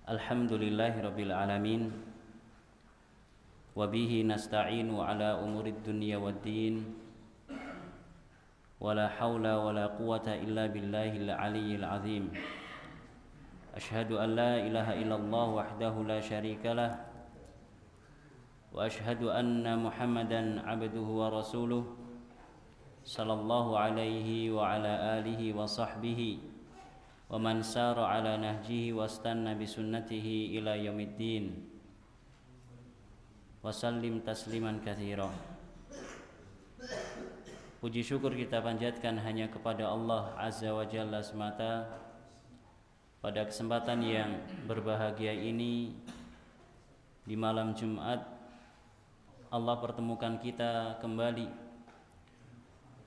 Alhamdulillahirabbil alamin. Wa bihi nasta'inu ala umurid dunya waddin. Wala haula wala quwata illa billahil aliyyil azim. Ashhadu an la ilaha illallah wahdahu la syarikalah. Wa ashhadu anna Muhammadan abduhu wa rasuluh. Sallallahu alaihi wa ala alihi wa sahbihi wa man sara ala nahjihi wastanna bisunnatihi ila yaumiddin. Wa sallim tasliman katsira. Puji syukur kita panjatkan hanya kepada Allah Azza wa Jalla semata. Pada kesempatan yang berbahagia ini, di malam Jumat, Allah pertemukan kita kembali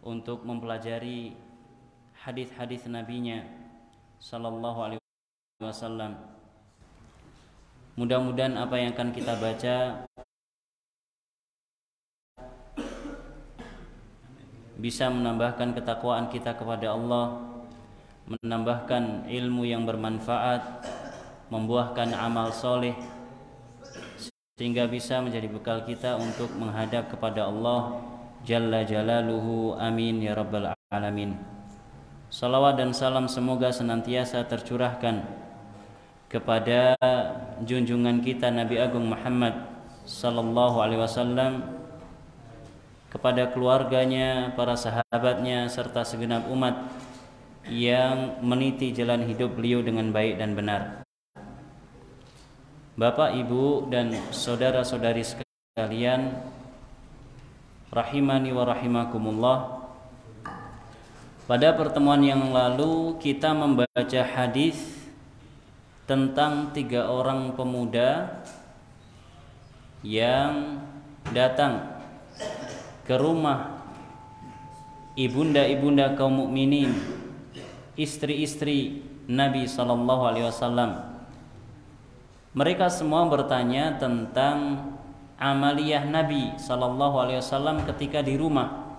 untuk mempelajari hadis-hadis Nabi-Nya Sallallahu alaihi wasallam. Mudah-mudahan apa yang akan kita baca bisa menambahkan ketakwaan kita kepada Allah, menambahkan ilmu yang bermanfaat, membuahkan amal soleh, sehingga bisa menjadi bekal kita untuk menghadap kepada Allah Jalla Jalaluhu. Amin ya rabbal alamin. Salawat dan salam semoga senantiasa tercurahkan kepada junjungan kita Nabi Agung Muhammad Sallallahu alaihi wasallam, kepada keluarganya, para sahabatnya, serta segenap umat yang meniti jalan hidup beliau dengan baik dan benar. Bapak, Ibu, dan saudara-saudari sekalian, rahimani wa rahimakumullah. Pada pertemuan yang lalu kita membaca hadis tentang 3 orang pemuda yang datang ke rumah ibunda-ibunda kaum mukminin, istri-istri Nabi sallallahu alaihi wasallam. Mereka semua bertanya tentang amaliyah Nabi sallallahu alaihi wasallam ketika di rumah.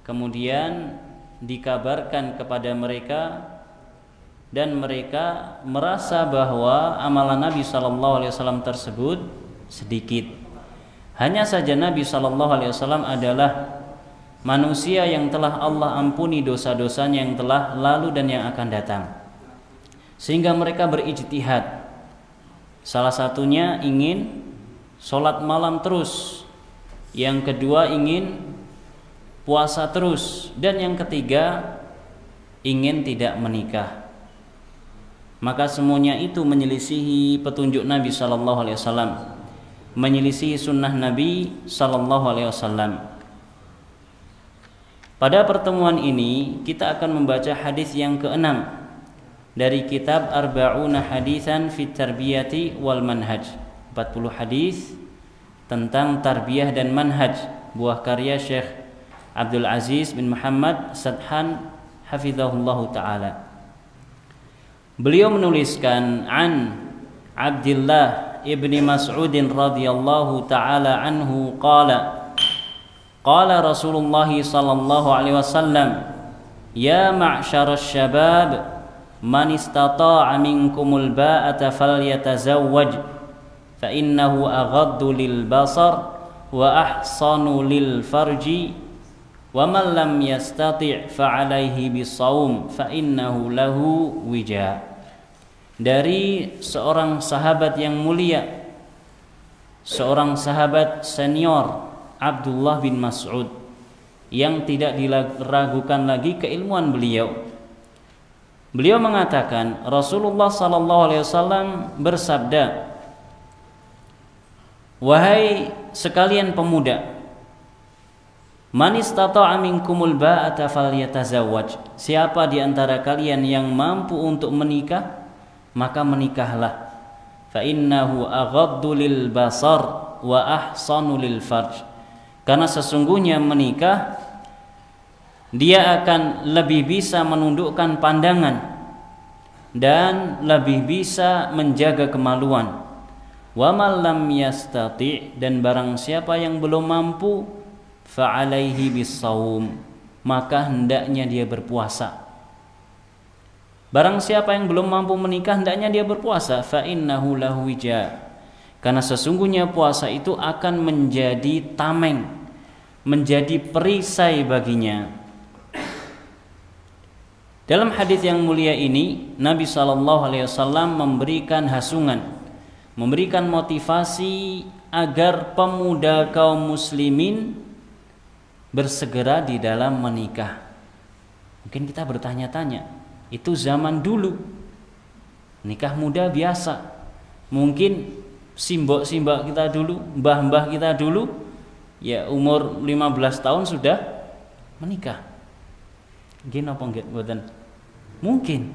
Kemudian dikabarkan kepada mereka, dan mereka merasa bahwa amalan Nabi sallallahu alaihi wasallam tersebut sedikit. Hanya saja Nabi sallallahu alaihi wasallam adalah manusia yang telah Allah ampuni dosa-dosanya yang telah lalu dan yang akan datang, sehingga mereka berijtihad. Salah satunya ingin sholat malam terus, yang kedua ingin puasa terus, dan yang ketiga ingin tidak menikah. Maka semuanya itu menyelisihi petunjuk Nabi sallallahu alaihi wasallam, menyelisihi sunnah Nabi sallallahu alaihi wasallam. Pada pertemuan ini kita akan membaca hadis yang ke-6 dari kitab Arba'una Hadisan fit Tarbiyati wal Manhaj. 40 hadis tentang tarbiyah dan manhaj, buah karya Syekh Abdul Aziz bin Muhammad Sadhan hafizahullahu ta'ala. Beliau menuliskan an Abdullah ibni Mas'udin radhiyallahu ta'ala anhu qala Rasulullah sallallahu alaihi wasallam, ya ma'syarasy syabab man istata'a minkumul ba'ata falyatazawwaj fa innahu aghaddu lil basar wa ahsanu lil farji wa man lam yastati' fa alaihi bisawm fa innahu lahu wija. Dari seorang sahabat yang mulia, seorang sahabat senior, Abdullah bin Mas'ud, yang tidak diragukan lagi keilmuan beliau. Beliau mengatakan, Rasulullah sallallahu alaihi wasallam bersabda, wahai sekalian pemuda, man istata'a minkumul ba'ata falyatazawwaj, siapa di antara kalian yang mampu untuk menikah, maka menikahlah. Fa innahu aghaddu lil basar wa ahsanu lil farj. Karena sesungguhnya menikah, dia akan lebih bisa menundukkan pandangan dan lebih bisa menjaga kemaluan. Wa man lam yastati', dan barang siapa yang belum mampu, fa alaihi bisawm, maka hendaknya dia berpuasa. Barang siapa yang belum mampu menikah hendaknya dia berpuasa, fa innahu lahu wija. Karena sesungguhnya puasa itu akan menjadi tameng, menjadi perisai baginya. Dalam hadis yang mulia ini, Nabi SAW memberikan hasungan, memberikan motivasi agar pemuda kaum muslimin bersegera di dalam menikah. Mungkin kita bertanya-tanya, itu zaman dulu nikah muda biasa. Mungkin simbok-simbok kita dulu, mbah-mbah kita dulu, ya umur 15 tahun sudah menikah. Gini apa enggak buatan? Mungkin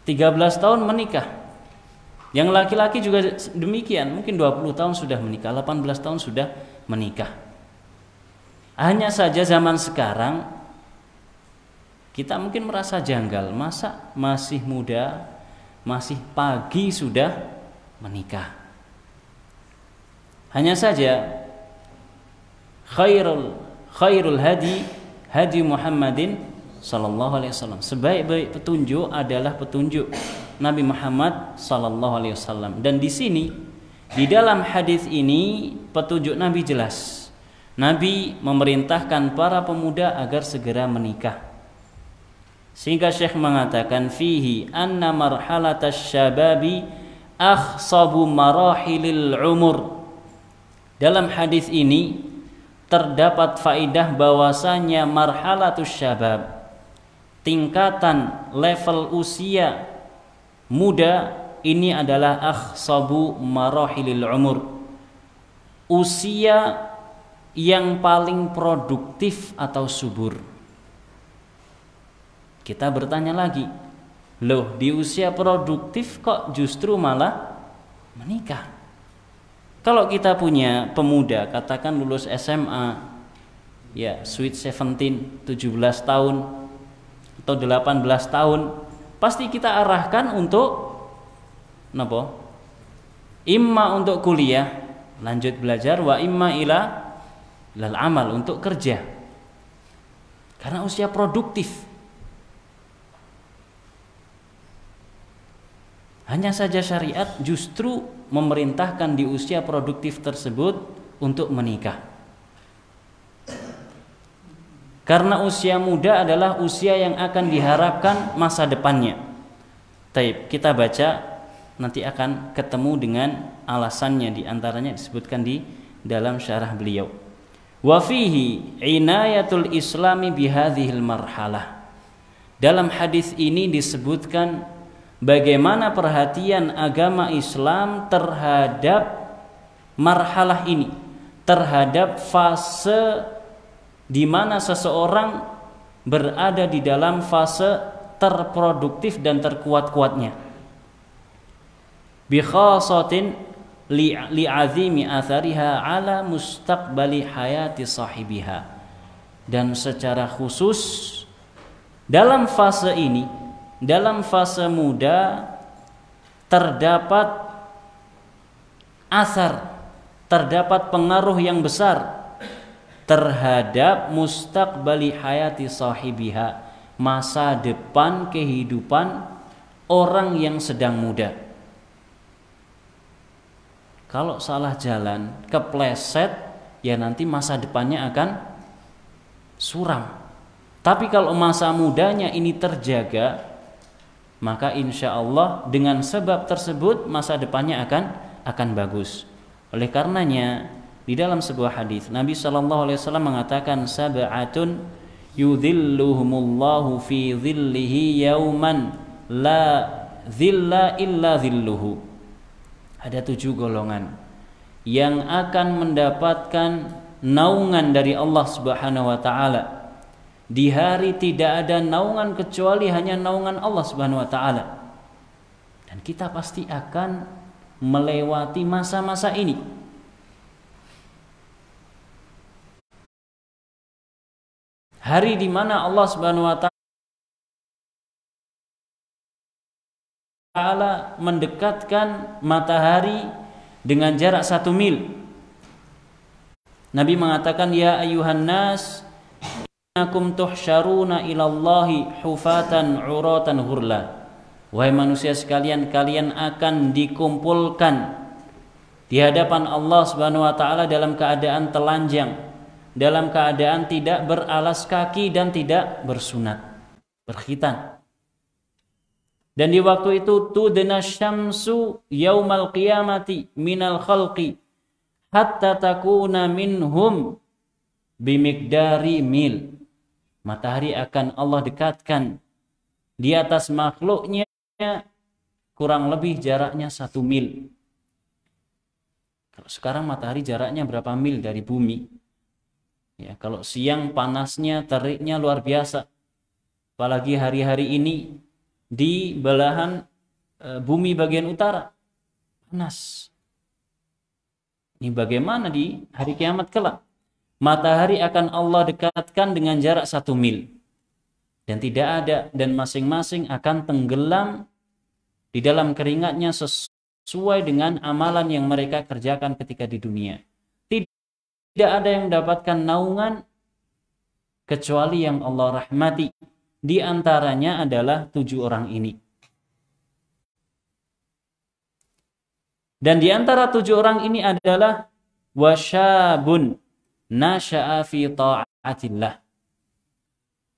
13 tahun menikah. Yang laki-laki juga demikian, mungkin 20 tahun sudah menikah, 18 tahun sudah menikah. Hanya saja zaman sekarang kita mungkin merasa janggal, masa masih muda, masih pagi sudah menikah. Hanya saja khairul hadi Muhammadin sallallahu alaihi wasallam. Sebaik-baik petunjuk adalah petunjuk Nabi Muhammad sallallahu alaihi wasallam. Dan di sini di dalam hadis ini petunjuk Nabi jelas. Nabi memerintahkan para pemuda agar segera menikah. Sehingga Syekh mengatakan fihi anna marhalatas syababi akhsabu marahilil umur. Dalam hadis ini terdapat faidah bahwasanya marhalatus syabab, tingkatan level usia muda ini adalah akhsabu marahilil umur, usia yang paling produktif atau subur. Kita bertanya lagi, loh di usia produktif kok justru malah menikah? Kalau kita punya pemuda, katakan lulus SMA, ya sweet 17, 17 tahun atau 18 tahun, pasti kita arahkan untuk napa? Imma untuk kuliah, lanjut belajar, wa imma ilal amal, untuk kerja. Karena usia produktif. Hanya saja syariat justru memerintahkan di usia produktif tersebut untuk menikah. Karena usia muda adalah usia yang akan diharapkan masa depannya. Taib, kita baca nanti akan ketemu dengan alasannya, di antaranya disebutkan di dalam syarah beliau. Wa fihi inayatul islami bihadhil marhalah. Dalam hadis ini disebutkan bagaimana perhatian agama Islam terhadap marhalah ini, terhadap fase di mana seseorang berada di dalam fase terproduktif dan terkuat-kuatnya. Bi khasatin li'azimi athariha ala mustaqbali hayati sahibiha. Dan secara khusus dalam fase ini, dalam fase muda terdapat asar, terdapat pengaruh yang besar terhadap mustaqbali hayati sahibiha, masa depan kehidupan orang yang sedang muda. Kalau salah jalan, kepleset, ya nanti masa depannya akan suram. Tapi kalau masa mudanya ini terjaga, maka insya Allah dengan sebab tersebut masa depannya akan bagus. Oleh karenanya di dalam sebuah hadis Nabi SAW mengatakan sab'atun yudhilluhumullahu fi dhillihi yauman la dhilla illa dhilluhu. Ada 7 golongan yang akan mendapatkan naungan dari Allah Subhanahu wa taala. Di hari tidak ada naungan kecuali hanya naungan Allah Subhanahu wa taala. Dan kita pasti akan melewati masa-masa ini. Hari di mana Allah Subhanahu wa taala mendekatkan matahari dengan jarak 1 mil. Nabi mengatakan, ya ayuhan nas innakum tuhsyaruna ilallahi hufatan uratan ghurla. Wahai manusia sekalian, kalian akan dikumpulkan di hadapan Allah Subhanahu wa taala dalam keadaan telanjang, dalam keadaan tidak beralas kaki dan tidak bersunat, berkhitan. Dan di waktu itu tudna syamsu yaumal qiyamati minal khalqi hatta takuna minhum bimiqdari mil. Matahari akan Allah dekatkan di atas makhluknya kurang lebih jaraknya 1 mil. Kalau sekarang matahari jaraknya berapa mil dari bumi? Ya, kalau siang panasnya, teriknya luar biasa. Apalagi hari-hari ini di belahan bumi bagian utara panas. Ini bagaimana di hari kiamat kelak? Matahari akan Allah dekatkan dengan jarak 1 mil. Dan tidak ada, dan masing-masing akan tenggelam di dalam keringatnya sesuai dengan amalan yang mereka kerjakan ketika di dunia. Tidak ada yang mendapatkan naungan kecuali yang Allah rahmati. Di antaranya adalah 7 orang ini. Dan di antara 7 orang ini adalah wasyabun nasya'a fi ta'atillah.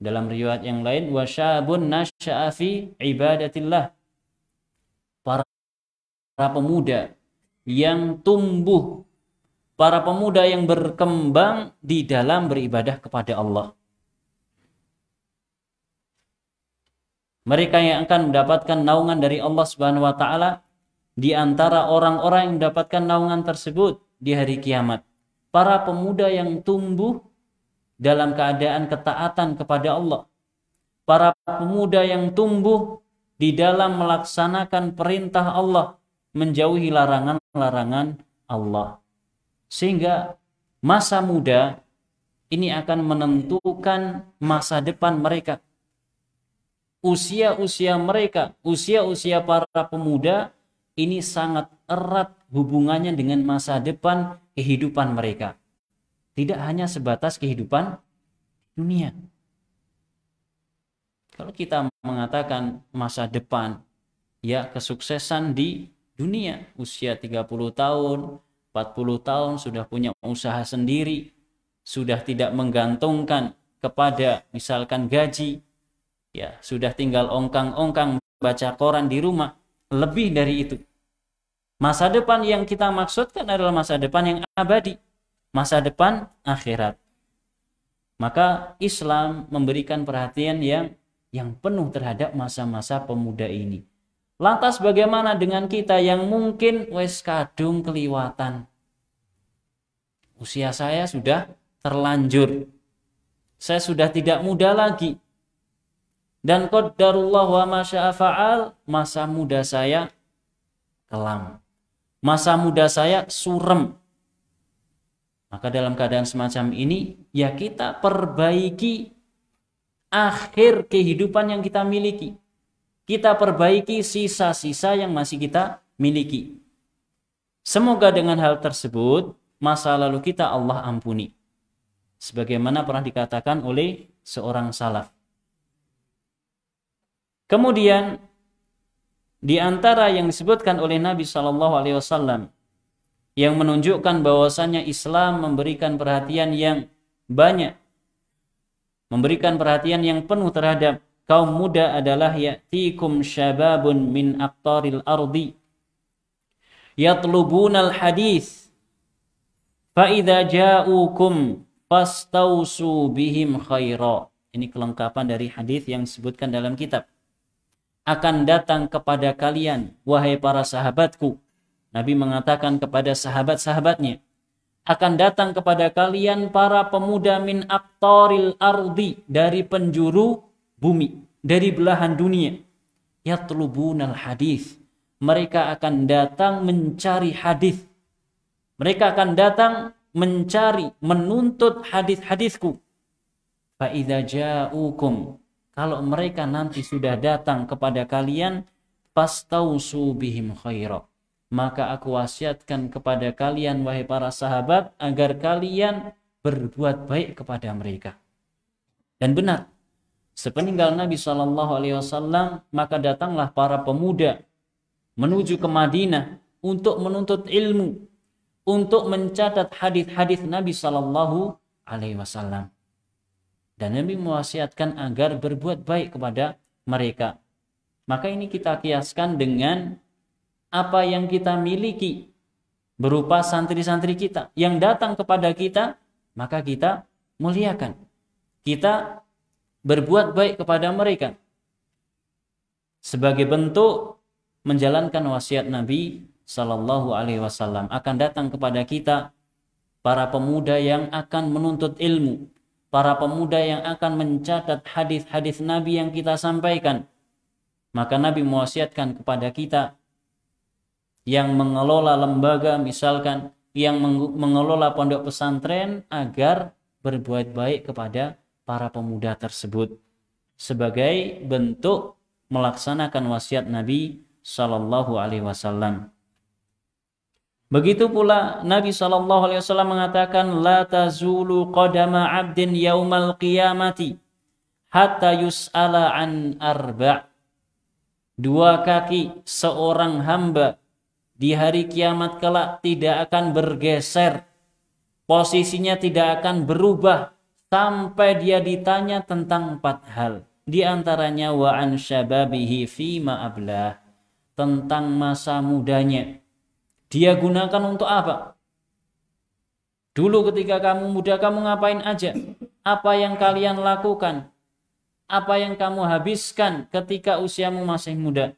Dalam riwayat yang lain wasyabun nasya'a fi ibadatillah. Para pemuda yang tumbuh, para pemuda yang berkembang di dalam beribadah kepada Allah. Mereka yang akan mendapatkan naungan dari Allah Subhanahu wa taala, di antara orang-orang yang mendapatkan naungan tersebut di hari kiamat, para pemuda yang tumbuh dalam keadaan ketaatan kepada Allah, para pemuda yang tumbuh di dalam melaksanakan perintah Allah, menjauhi larangan-larangan Allah. Sehingga masa muda ini akan menentukan masa depan mereka. Usia-usia mereka, usia-usia para pemuda ini sangat erat hubungannya dengan masa depan kehidupan mereka. Tidak hanya sebatas kehidupan dunia. Kalau kita mengatakan masa depan, ya kesuksesan di dunia, usia 30 tahun, 40 tahun sudah punya usaha sendiri, sudah tidak menggantungkan kepada misalkan gaji, ya sudah tinggal ongkang-ongkang baca koran di rumah. Lebih dari itu, masa depan yang kita maksudkan adalah masa depan yang abadi, masa depan akhirat. Maka Islam memberikan perhatian yang penuh terhadap masa-masa pemuda ini. Lantas bagaimana dengan kita yang mungkin wes kadung keliwatan? Usia saya sudah terlanjur, saya sudah tidak muda lagi. Dan qadarullah wa ma syaa fa'al, masa muda saya kelam. Masa muda saya surem. Maka dalam keadaan semacam ini, ya kita perbaiki akhir kehidupan yang kita miliki. Kita perbaiki sisa-sisa yang masih kita miliki. Semoga dengan hal tersebut, masa lalu kita Allah ampuni. Sebagaimana pernah dikatakan oleh seorang salaf. Kemudian di antara yang disebutkan oleh Nabi SAW yang menunjukkan bahwasannya Islam memberikan perhatian yang banyak, memberikan perhatian yang penuh terhadap kaum muda adalah ya'tikum syababun min aqtaril ardi yatlubunal hadis fa idza ja'ukum fastausu bihim khaira. Ini kelengkapan dari hadis yang disebutkan dalam kitab. Akan datang kepada kalian, wahai para sahabatku. Nabi mengatakan kepada sahabat-sahabatnya, akan datang kepada kalian para pemuda min aqtaril ardi, dari penjuru bumi, dari belahan dunia. Yatlubunal hadis. Mereka akan datang mencari hadis. Mereka akan datang mencari, menuntut hadis-hadisku. Fa idza ja'ukum, kalau mereka nanti sudah datang kepada kalian, fastausu bihim khaira, maka aku wasiatkan kepada kalian wahai para sahabat agar kalian berbuat baik kepada mereka. Dan benar, sepeninggal Nabi SAW, maka datanglah para pemuda menuju ke Madinah untuk menuntut ilmu, untuk mencatat hadis-hadis Nabi SAW. Dan Nabi mewasiatkan agar berbuat baik kepada mereka. Maka ini kita kiaskan dengan apa yang kita miliki berupa santri-santri kita yang datang kepada kita, maka kita muliakan. Kita berbuat baik kepada mereka sebagai bentuk menjalankan wasiat Nabi Sallallahu Alaihi Wasallam. Akan datang kepada kita para pemuda yang akan menuntut ilmu, para pemuda yang akan mencatat hadis-hadis Nabi yang kita sampaikan. Maka Nabi mewasiatkan kepada kita yang mengelola lembaga, misalkan yang mengelola pondok pesantren, agar berbuat baik kepada para pemuda tersebut sebagai bentuk melaksanakan wasiat Nabi Sallallahu Alaihi Wasallam. Begitu pula Nabi Sallallahu Alaihi Wasallam mengatakan, la tazulu qadama abdin yaumal qiyamati hatta yus'ala an arba'. Dua kaki seorang hamba di hari kiamat kelak tidak akan bergeser, posisinya tidak akan berubah sampai dia ditanya tentang 4 hal. Di antaranya wa an syababihi fima ablah, tentang masa mudanya. Dia gunakan untuk apa? Dulu ketika kamu muda, kamu ngapain aja? Apa yang kalian lakukan? Apa yang kamu habiskan ketika usiamu masih muda?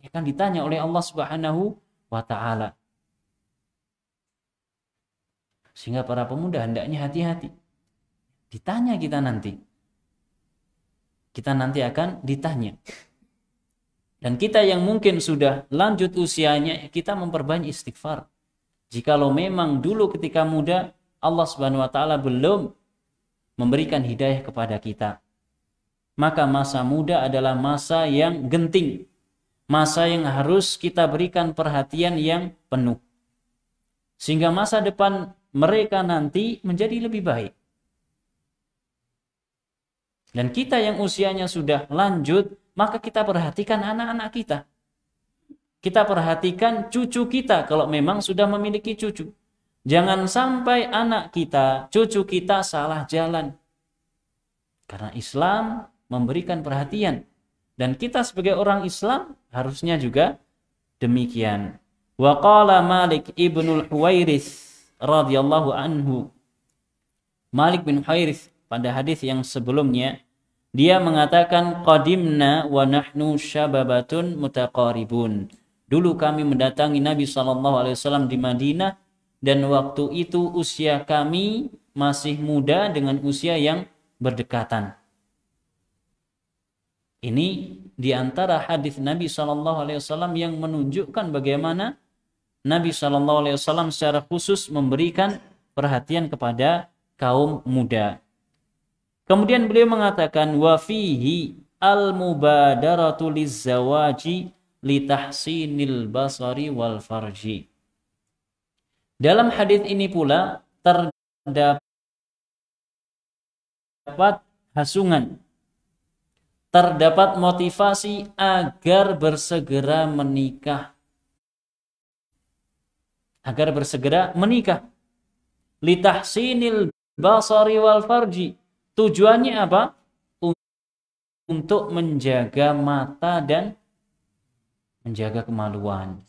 Akan ditanya oleh Allah Subhanahu wa ta'ala. Sehingga para pemuda hendaknya hati-hati. Ditanya kita nanti. Kita nanti akan ditanya. Dan kita yang mungkin sudah lanjut usianya, kita memperbanyak istighfar. Jikalau memang dulu ketika muda Allah Subhanahu wa ta'ala belum memberikan hidayah kepada kita, maka masa muda adalah masa yang genting, masa yang harus kita berikan perhatian yang penuh, sehingga masa depan mereka nanti menjadi lebih baik. Dan kita yang usianya sudah lanjut, maka kita perhatikan anak-anak kita. Kita perhatikan cucu kita kalau memang sudah memiliki cucu. Jangan sampai anak kita, cucu kita salah jalan. Karena Islam memberikan perhatian. Dan kita sebagai orang Islam harusnya juga demikian. Wa qala Malik ibnul Huwairits radhiyallahu anhu. Malik bin Huwairits pada hadis yang sebelumnya, dia mengatakan, qadimna wa nahnu syababatun mutaqaribun. Dulu kami mendatangi Nabi SAW di Madinah, dan waktu itu usia kami masih muda dengan usia yang berdekatan. Ini diantara hadis Nabi SAW yang menunjukkan bagaimana Nabi SAW secara khusus memberikan perhatian kepada kaum muda. Kemudian beliau mengatakan, wa fihi al-mubadaratu liz-zawaji litahsinil basari wal farji. Dalam hadis ini pula terdapat hasungan, terdapat motivasi agar bersegera menikah. Agar bersegera menikah. Litahsinil basari wal farji. Tujuannya apa? Untuk menjaga mata dan menjaga kemaluan.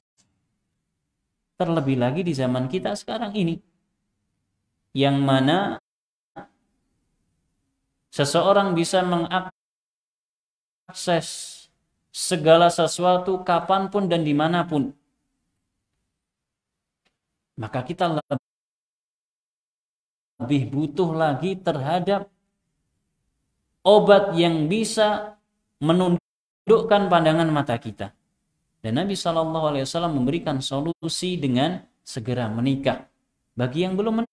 Terlebih lagi di zaman kita sekarang ini, yang mana seseorang bisa mengakses segala sesuatu kapanpun dan dimanapun. Maka kita lebih butuh lagi terhadap obat yang bisa menundukkan pandangan mata kita. Dan Nabi SAW memberikan solusi dengan segera menikah. Bagi yang belum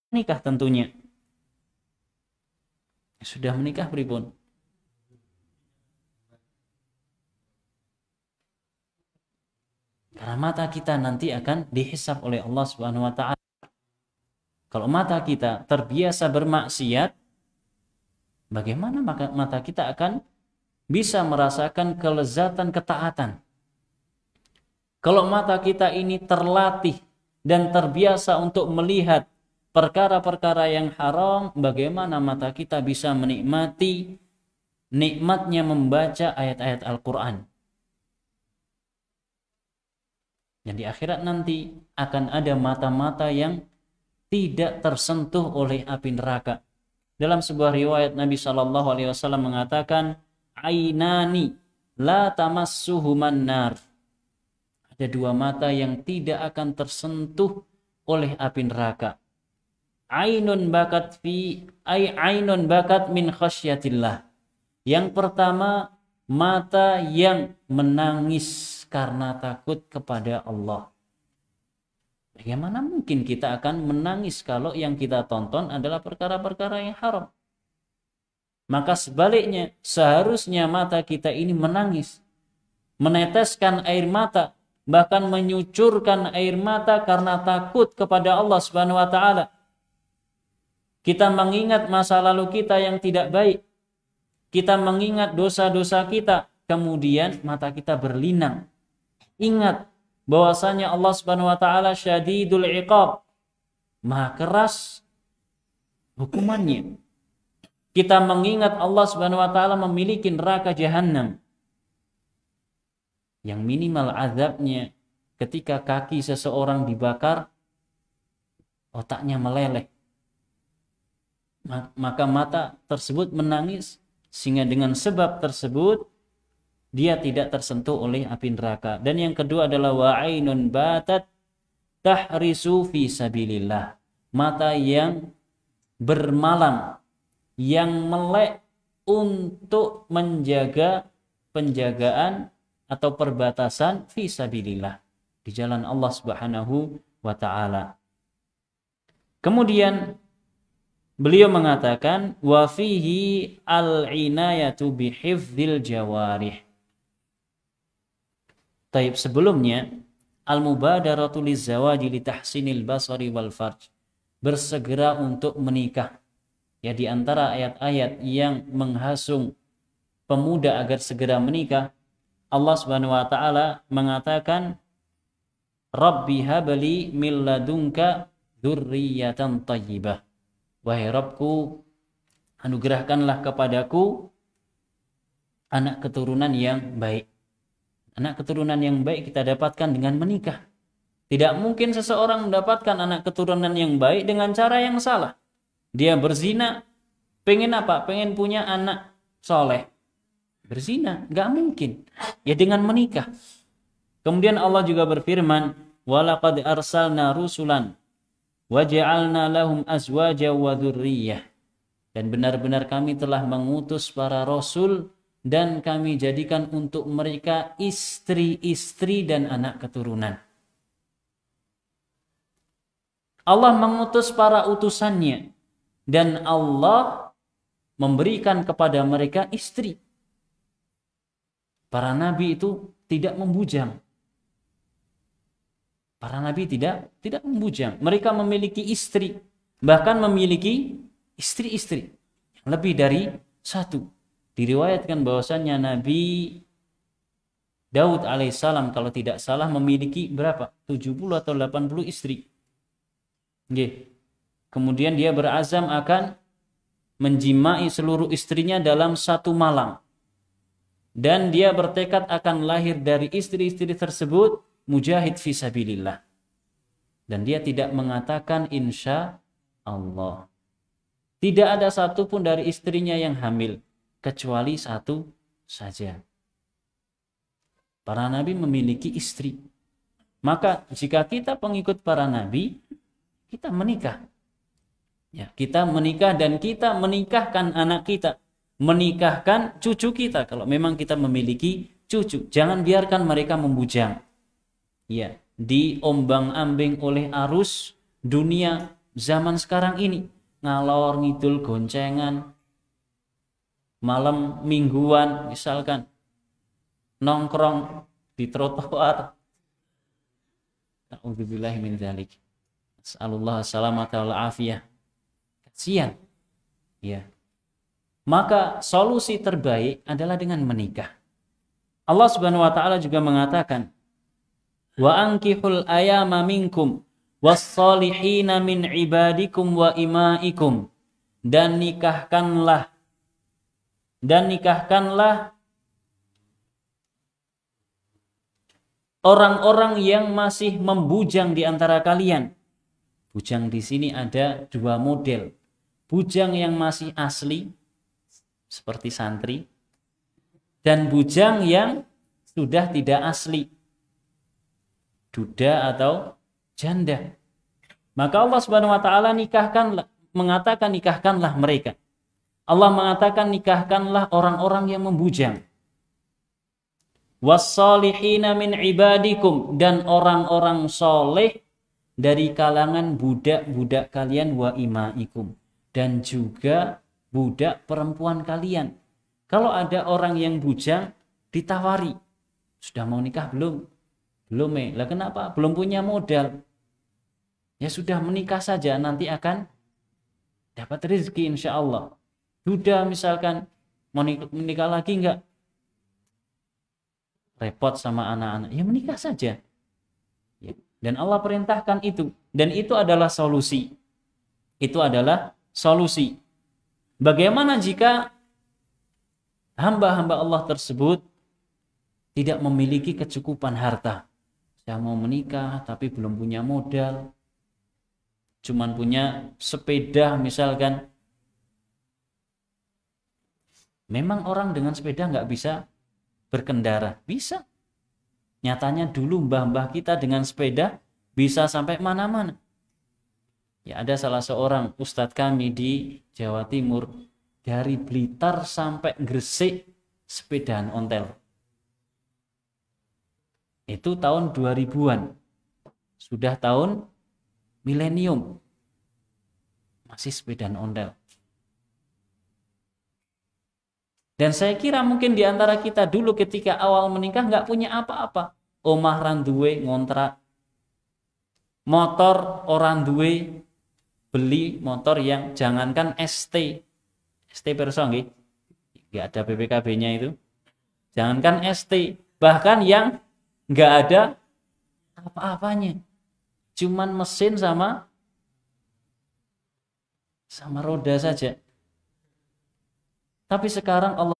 menikah tentunya. Sudah menikah pripun? Karena mata kita nanti akan dihisab oleh Allah Subhanahu wa ta'ala. Kalau mata kita terbiasa bermaksiat, bagaimana mata kita akan bisa merasakan kelezatan ketaatan? Kalau mata kita ini terlatih dan terbiasa untuk melihat perkara-perkara yang haram, bagaimana mata kita bisa menikmati nikmatnya membaca ayat-ayat Al-Quran? Dan di akhirat nanti akan ada mata-mata yang tidak tersentuh oleh api neraka. Dalam sebuah riwayat Nabi SAW mengatakan, ainani la tamassuhuman nar. Ada dua mata yang tidak akan tersentuh oleh api neraka. Ainun bakat min khasyatillah. Yang pertama, mata yang menangis karena takut kepada Allah. Bagaimana mungkin kita akan menangis kalau yang kita tonton adalah perkara-perkara yang haram? Maka sebaliknya, seharusnya mata kita ini menangis, meneteskan air mata, bahkan menyucurkan air mata karena takut kepada Allah Subhanahu wa taala. Kita mengingat masa lalu kita yang tidak baik. Kita mengingat dosa-dosa kita, kemudian mata kita berlinang. Ingat bahwasanya Allah Subhanahu wa taala syadidul iqab, maha keras hukumannya. Kita mengingat Allah Subhanahu wa taala memiliki neraka jahanam yang minimal azabnya ketika kaki seseorang dibakar, otaknya meleleh. Maka mata tersebut menangis, sehingga dengan sebab tersebut dia tidak tersentuh oleh api neraka. Dan yang kedua adalah wa'ainun batat tahrisu fi sabilillah. Mata yang bermalam, yang melek untuk menjaga penjagaan atau perbatasan fi sabilillah, di jalan Allah Subhanahu wa taala. Kemudian beliau mengatakan wa fihi al-inayatu bihifdzil jawarih. Taib sebelumnya al-mubadaratu lizawaji li tahsinil basari wal farj, bersegera untuk menikah. Ya, di antara ayat-ayat yang menghasung pemuda agar segera menikah, Allah Subhanahu wa taala mengatakan Rabbi habli min ladunka dzurriyyatan thayyibah. Wahai Rabbku, anugerahkanlah kepadaku anak keturunan yang baik. Anak keturunan yang baik kita dapatkan dengan menikah. Tidak mungkin seseorang mendapatkan anak keturunan yang baik dengan cara yang salah. Dia berzina, pengen apa? Pengen punya anak soleh. Berzina, nggak mungkin. Ya dengan menikah. Kemudian Allah juga berfirman, walaqad arsalna rusulan waja'alna lahum azwaja wa dzurriyyah. Dan benar-benar kami telah mengutus para rasul dan kami jadikan untuk mereka istri-istri dan anak keturunan. Allah mengutus para utusannya dan Allah memberikan kepada mereka istri. Para nabi itu tidak membujang. Para nabi tidak membujang. Mereka memiliki istri, bahkan memiliki istri-istri lebih dari satu. Diriwayatkan bahwasannya Nabi Daud alaihissalam kalau tidak salah memiliki berapa? 70 atau 80 istri. Kemudian dia berazam akan menjimai seluruh istrinya dalam satu malam. Dan dia bertekad akan lahir dari istri-istri tersebut mujahid fisabilillah. Dan dia tidak mengatakan insya Allah. Tidak ada satupun dari istrinya yang hamil, kecuali satu saja. Para nabi memiliki istri. Maka jika kita pengikut para nabi, kita menikah. Ya, kita menikah dan kita menikahkan anak kita, menikahkan cucu kita kalau memang kita memiliki cucu. Jangan biarkan mereka membujang. Ya, diombang-ambing oleh arus dunia zaman sekarang ini, ngalor ngidul goncengan, malam mingguan misalkan nongkrong di trotoar. A'udzubillahi min dzalik. As'alullah salamata wal afiyah. Kasihan. Ya. maka solusi terbaik adalah dengan menikah. Allah Subhanahu wa taala juga mengatakan, "Wa ankihul ayama minkum was-solihina min ibadikum wa imaikum." Dan nikahkanlah orang-orang yang masih membujang di antara kalian. Bujang di sini ada dua model. Bujang yang masih asli seperti santri, dan bujang yang sudah tidak asli, duda atau janda. Maka Allah Subhanahu wa taala mengatakan nikahkanlah mereka. Allah mengatakan nikahkanlah orang-orang yang membujang. Was-solihina min ibadikum, dan orang-orang soleh dari kalangan budak-budak kalian, wa imaikum, dan juga budak perempuan kalian. Kalau ada orang yang bujang ditawari, sudah mau nikah belum? Belum lah kenapa? Belum punya modal. Ya sudah, menikah saja, nanti akan dapat rezeki insya Allah. Duda misalkan, mau menikah lagi enggak? Repot sama anak-anak, ya menikah saja. Ya. Dan Allah perintahkan itu. Dan itu adalah solusi. Itu adalah solusi. Bagaimana jika hamba-hamba Allah tersebut tidak memiliki kecukupan harta? Saya mau menikah tapi belum punya modal. Cuman punya sepeda misalkan. Memang orang dengan sepeda nggak bisa berkendara? Bisa. Nyatanya dulu mbah-mbah kita dengan sepeda bisa sampai mana-mana. Ya, ada salah seorang ustadz kami di Jawa Timur, dari Blitar sampai Gresik sepedaan ontel. Itu tahun 2000-an. Sudah tahun milenium, masih sepedaan ontel. Dan saya kira mungkin di antara kita dulu ketika awal menikah nggak punya apa-apa. Omah randuwe ngontrak, motor orang duwe, beli motor yang jangankan ST perso nggih, nggak ada BPKB-nya itu. Jangankan ST, bahkan yang nggak ada apa-apanya. Cuman mesin sama roda saja. Tapi sekarang Allah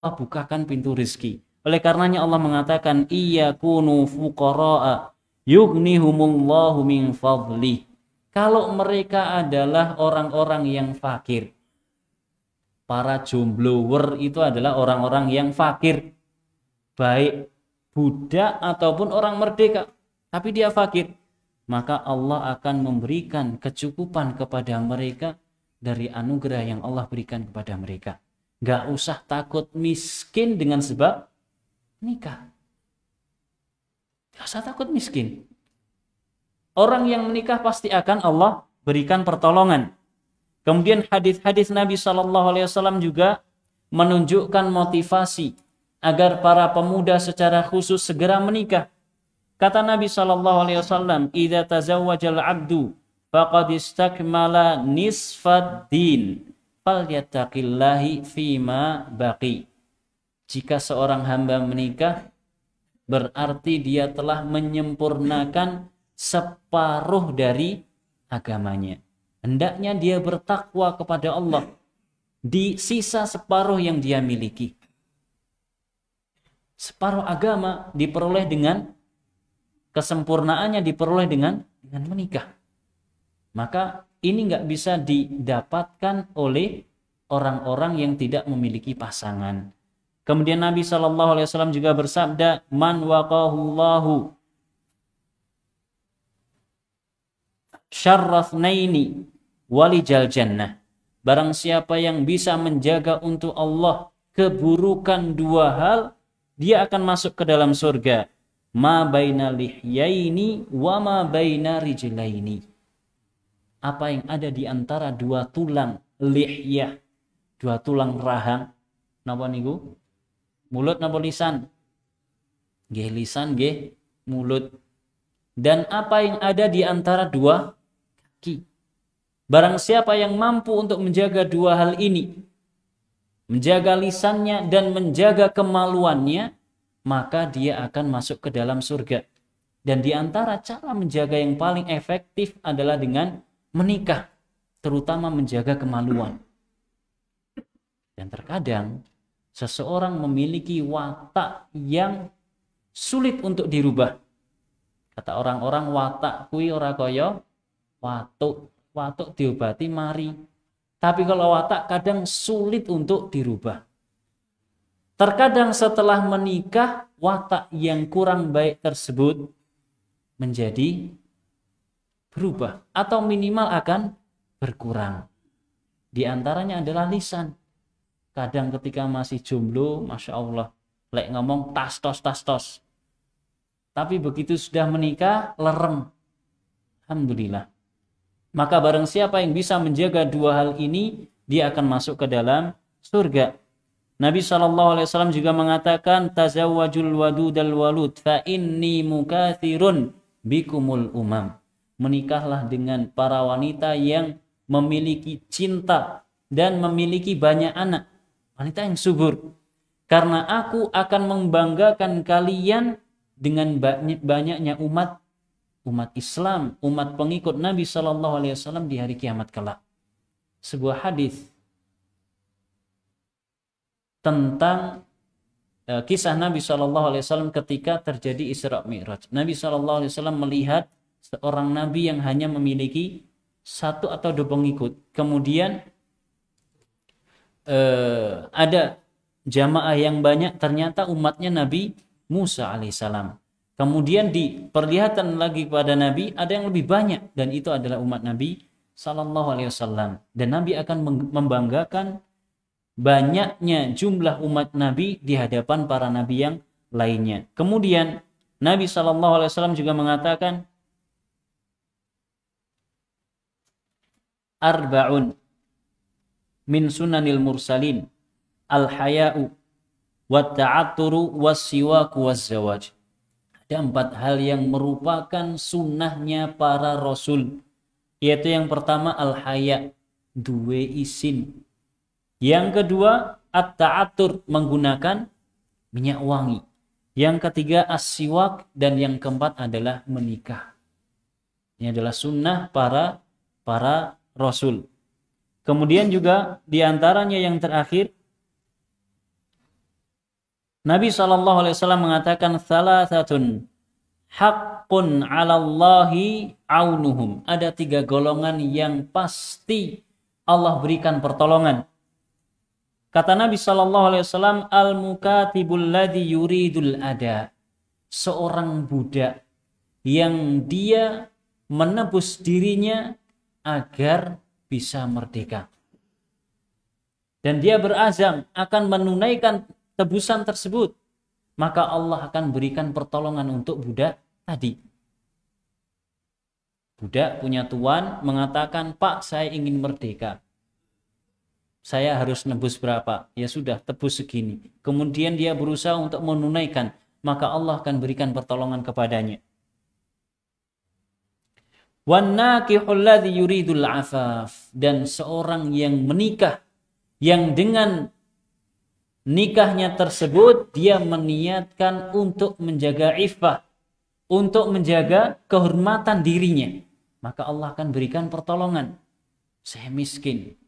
bukakan pintu rezeki. Oleh karenanya Allah mengatakan, iyakunu fuqara'a yughnihumullahu min fadli. Kalau mereka adalah orang-orang yang fakir. Para jomblower itu adalah orang-orang yang fakir. Baik budak ataupun orang merdeka, tapi dia fakir. Maka Allah akan memberikan kecukupan kepada mereka dari anugerah yang Allah berikan kepada mereka. Gak usah takut miskin dengan sebab nikah. Gak usah takut miskin. Orang yang menikah pasti akan Allah berikan pertolongan. Kemudian hadis-hadis Nabi SAW juga menunjukkan motivasi agar para pemuda secara khusus segera menikah. Kata Nabi SAW, "Idza tazawwajal 'abdu faqad istakmala nisfad din, falyattaqillahi fima baqi." Jika seorang hamba menikah, berarti dia telah menyempurnakan separuh dari agamanya. Hendaknya dia bertakwa kepada Allah di sisa separuh yang dia miliki. Separuh agama diperoleh dengan kesempurnaannya, diperoleh dengan menikah. Maka ini nggak bisa didapatkan oleh orang-orang yang tidak memiliki pasangan. Kemudian Nabi SAW juga bersabda, "Man waqahullahu syarrafnaini walijal jannah." Barang siapa yang bisa menjaga untuk Allah keburukan dua hal, dia akan masuk ke dalam surga. Ma baina lihyaini wa ma baina rijlaini. Apa yang ada di antara dua tulang lihyah, dua tulang rahang. Napa niku? Mulut napa lisan? Nggih lisan, nggih mulut. Dan apa yang ada di antara dua kaki. Barang siapa yang mampu untuk menjaga dua hal ini, menjaga lisannya dan menjaga kemaluannya, maka dia akan masuk ke dalam surga. Dan di antara cara menjaga yang paling efektif adalah dengan menikah, terutama menjaga kemaluan. Dan terkadang seseorang memiliki watak yang sulit untuk dirubah. Kata orang-orang, watak kui ora kaya watuk. Watuk diobati mari. Tapi kalau watak kadang sulit untuk dirubah. Terkadang setelah menikah, watak yang kurang baik tersebut menjadi berubah atau minimal akan berkurang. Di antaranya adalah lisan. Kadang ketika masih jomblo, Masya Allah, lek ngomong tas tos. Tapi begitu sudah menikah, lerem. Alhamdulillah. Maka barang siapa yang bisa menjaga dua hal ini, dia akan masuk ke dalam surga. Nabi SAW juga mengatakan, tazawwajul wadudal walud fa inni mukathirun bikumul umam. Menikahlah dengan para wanita yang memiliki cinta dan memiliki banyak anak. Wanita yang subur. Karena aku akan membanggakan kalian dengan banyaknya umat Islam, umat pengikut Nabi SAW di hari kiamat kelak. Sebuah hadis tentang kisah Nabi SAW ketika terjadi Isra Mi'raj. Nabi SAW melihat seorang Nabi yang hanya memiliki satu atau dua pengikut. Kemudian ada jamaah yang banyak, ternyata umatnya Nabi Musa alaihissalam. Kemudian diperlihatkan lagi kepada Nabi ada yang lebih banyak, dan itu adalah umat Nabi SAW. Dan Nabi akan membanggakan banyaknya jumlah umat Nabi di hadapan para Nabi yang lainnya. Kemudian Nabi SAW juga mengatakan, arba'un min sunanil mursalin al-haya'u wat-ta'atturu was-siwaku was-zawaj. Ada 4 hal yang merupakan sunnahnya para rasul, yaitu yang pertama al-haya, duwe isin. Yang kedua at-ta'attur, menggunakan minyak wangi. Yang ketiga as-siwak, dan yang keempat adalah menikah. Ini adalah sunnah para rasul. Kemudian juga diantaranya yang terakhir, Nabi SAW mengatakan salasatun haqqun 'alallahi aunuhum. Ada 3 golongan yang pasti Allah berikan pertolongan. Kata Nabi SAW, al-mukatibul ladzi yuridul ada. Seorang budak yang dia menebus dirinya agar bisa merdeka. Dan dia berazam akan menunaikan tebusan tersebut, maka Allah akan berikan pertolongan untuk budak tadi. Budak punya tuan mengatakan, Pak, saya ingin merdeka. Saya harus nebus berapa? Ya sudah, tebus segini. Kemudian dia berusaha untuk menunaikan, maka Allah akan berikan pertolongan kepadanya. Wan nakihul ladzi yuridul afaf, dan seorang yang menikah, yang dengan nikahnya tersebut dia meniatkan untuk menjaga iffah, untuk menjaga kehormatan dirinya, maka Allah akan berikan pertolongan. Saya miskin,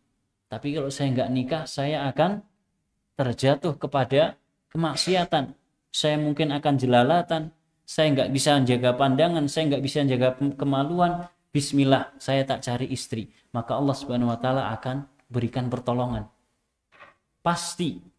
tapi kalau saya nggak nikah, saya akan terjatuh kepada kemaksiatan. Saya mungkin akan jelalatan, saya nggak bisa menjaga pandangan, saya nggak bisa menjaga kemaluan. Bismillah, saya tak cari istri. Maka Allah Subhanahu Wa Taala akan berikan pertolongan. Pasti.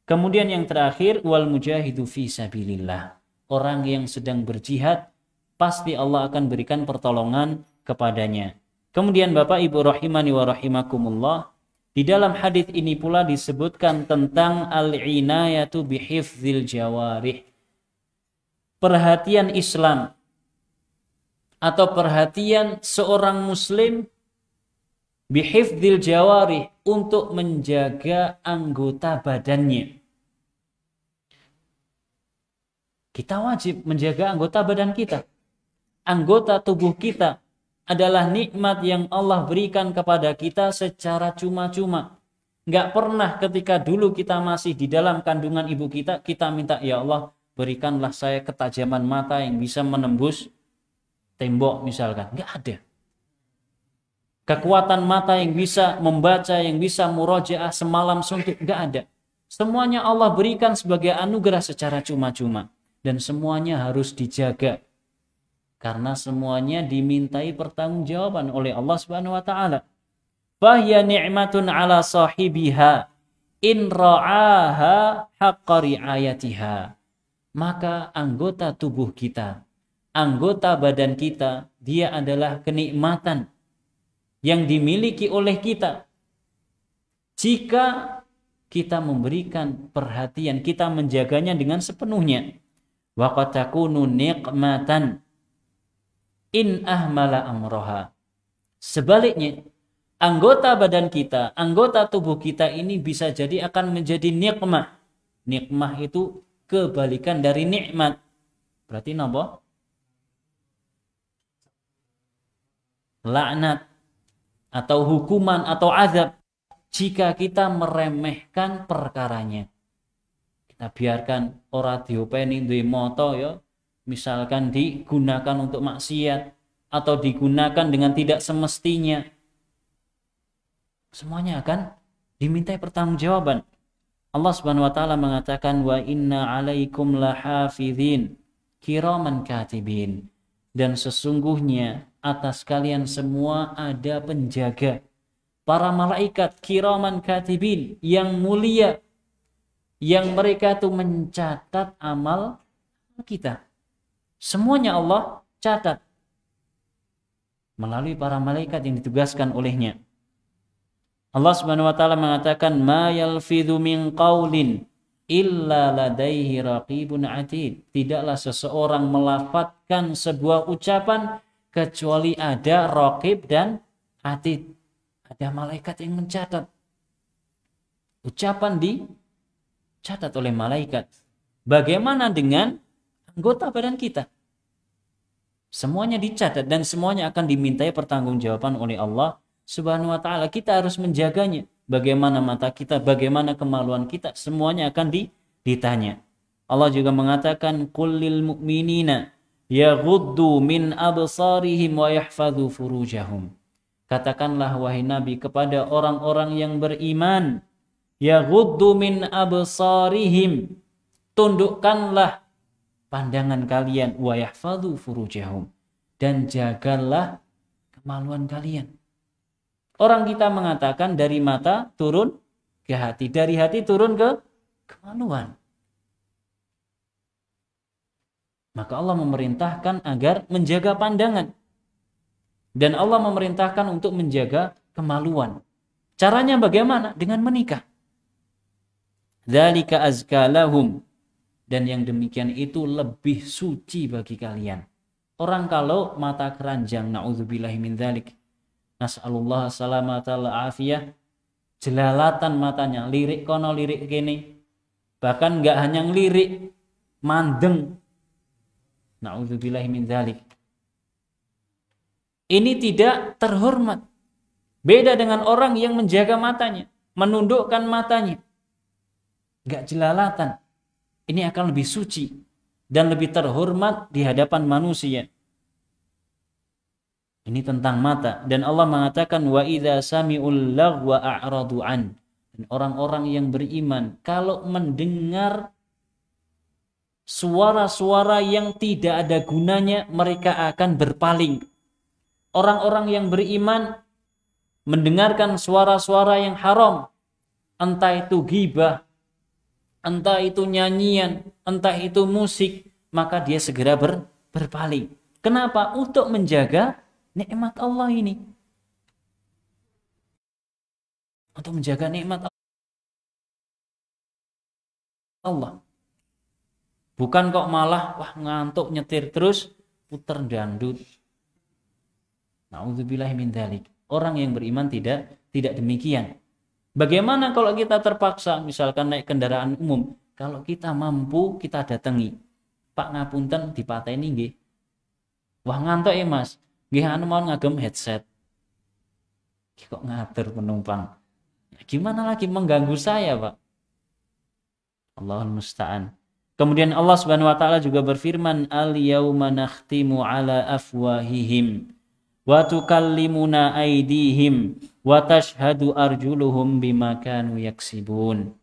Kemudian yang terakhir, wal mujahidu fi sabilillah. Orang yang sedang berjihad, pasti Allah akan berikan pertolongan kepadanya. Kemudian Bapak Ibu rahimani wa rahimakumullah, di dalam hadis ini pula disebutkan tentang al-inayatu bihifdzil jawarih. Perhatian Islam atau perhatian seorang muslim bihifdzil jawarih, untuk menjaga anggota badannya. Kita wajib menjaga anggota badan kita. Anggota tubuh kita adalah nikmat yang Allah berikan kepada kita secara cuma-cuma. Nggak pernah ketika dulu kita masih di dalam kandungan ibu kita, kita minta, ya Allah berikanlah saya ketajaman mata yang bisa menembus tembok misalkan. Nggak ada. Kekuatan mata yang bisa membaca, yang bisa murojaah semalam suntuk, nggak ada. Semuanya Allah berikan sebagai anugerah secara cuma-cuma. Dan semuanya harus dijaga. Karena semuanya dimintai pertanggungjawaban oleh Allah Subhanahu wa taala. Fahiya ni'matun 'ala sahibiha in ra'aha haqqa ri'ayatiha. Maka anggota tubuh kita, anggota badan kita, dia adalah kenikmatan yang dimiliki oleh kita. Jika kita memberikan perhatian, kita menjaganya dengan sepenuhnya. Wa qad takunu niqmatan in ahmala amroha. Sebaliknya, anggota badan kita, anggota tubuh kita ini bisa jadi akan menjadi nikmah. Nikmah itu kebalikan dari nikmat. Berarti napa? Laknat atau hukuman atau azab jika kita meremehkan perkaranya. Kita biarkan ora diopeni duwe moto ya, misalkan digunakan untuk maksiat atau digunakan dengan tidak semestinya. Semuanya akan dimintai pertanggungjawaban. Allah Subhanahu wa taala mengatakan wa inna 'alaikum lahafizin kiraman katibin. Dan sesungguhnya atas kalian semua ada penjaga, para malaikat kiraman katibin yang mulia, yang mereka itu mencatat amal kita. Semuanya Allah catat melalui para malaikat yang ditugaskan olehnya. Allah Subhanahu wa taala mengatakan ma yalfidhu min qaulin illa ladaihi raqibun atid. Tidaklah seseorang melafadzkan sebuah ucapan kecuali ada raqib dan atid. Ada malaikat yang mencatat. Ucapan dicatat oleh malaikat. Bagaimana dengan anggota badan kita? Semuanya dicatat dan semuanya akan dimintai pertanggungjawaban oleh Allah Subhanahu wa taala. Kita harus menjaganya. Bagaimana mata kita, bagaimana kemaluan kita, semuanya akan ditanya. Allah juga mengatakan qul lil mu'minina yaghuddu min absarihim wa yahfadzu furujahum. Katakanlah wahai Nabi kepada orang-orang yang beriman, yaghuddu min absarihim, tundukkanlah pandangan kalian, wa yahfadzu furujahum, dan jagalah kemaluan kalian. Orang kita mengatakan dari mata turun ke hati, dari hati turun ke kemaluan. Maka Allah memerintahkan agar menjaga pandangan. Dan Allah memerintahkan untuk menjaga kemaluan. Caranya bagaimana? Dengan menikah. Dzalika azka lahum. Dan yang demikian itu lebih suci bagi kalian. Orang kalau mata keranjang, na'udzubillahi min dzalik, nas'alullah salamatal afiyah, jelalatan matanya, lirik kono lirik kene, bahkan enggak hanya ngelirik, mandeng, na'udzubillahi min dzalik. Ini tidak terhormat. Beda dengan orang yang menjaga matanya, menundukkan matanya, enggak jelalatan. Ini akan lebih suci dan lebih terhormat di hadapan manusia. Ini tentang mata. Dan Allah mengatakan wa idza sami'ul laghwa a'radu an. Dan orang-orang yang beriman kalau mendengar suara-suara yang tidak ada gunanya, mereka akan berpaling. Orang-orang yang beriman mendengarkan suara-suara yang haram, entah itu ghibah, entah itu nyanyian, entah itu musik, maka dia segera berpaling. Kenapa? Untuk menjaga nikmat Allah ini. Untuk menjaga nikmat Allah. Bukan kok malah wah ngantuk nyetir terus puter dangdut. Na'udzubillahi min dzalik. Orang yang beriman tidak demikian. Bagaimana kalau kita terpaksa misalkan naik kendaraan umum, kalau kita mampu kita datangi. Pak ngapunten dipateni nggih. Wah ngantuk ya Mas. Nggih anu mau ngagem headset. Kok ngatur penumpang. Gimana lagi mengganggu saya, Pak? Allahul musta'an. Kemudian Allah Subhanahu wa taala juga berfirman, "Al-yauma nakhtimu ala afwahihim wa tukallimuna aydihim wa tashhadu arjuluhum bima kanu yaksibun."